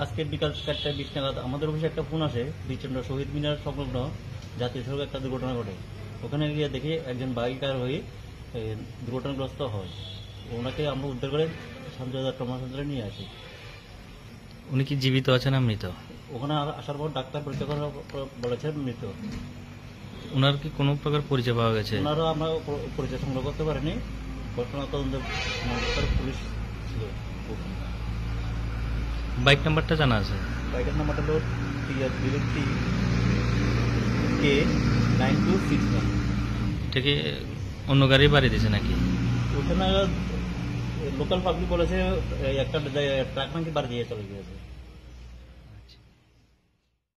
আজকে বিকাল 4:20 নাগাদ আমাদের অফিসে একটা ফোন আসে বিচন্দ্র শহীদ মিনার সংলগ্ন জাতীয় সড়কে একটা দুর্ঘটনা ঘটে। ওখানে গিয়ে দেখি একজন বাইকার হয়ে দুর্ঘটনাগ্রস্ত হয়। ওনাকে আমরা উদ্ধার করে শান্তিবাজার ট্রমা সেন্টারে নিয়ে আসি। উনি কি জীবিত আছেন না মৃত? ওখানে আসার পর ডাক্তার পরীক্ষা করার পর বলেছেন মৃত। ওনার কি কোনো প্রকার পরিচয় পাওয়া গেছে? ওনারও আমরা পরিচয় সংগ্রহ করতে পারিনি। ঘটনা তদন্তে পুলিশ ছিল। বাইক নাম্বারটা জানা আছে? বাইকের নাম্বারটা হলো TR0K9261। এটা কি অন্য গাড়ি বাড়ি দিয়েছে নাকি? ওখানে লোকাল পাবলিক বলেছে একটা ট্রাক নাকি বাড়ি দিয়ে চলে গিয়েছে।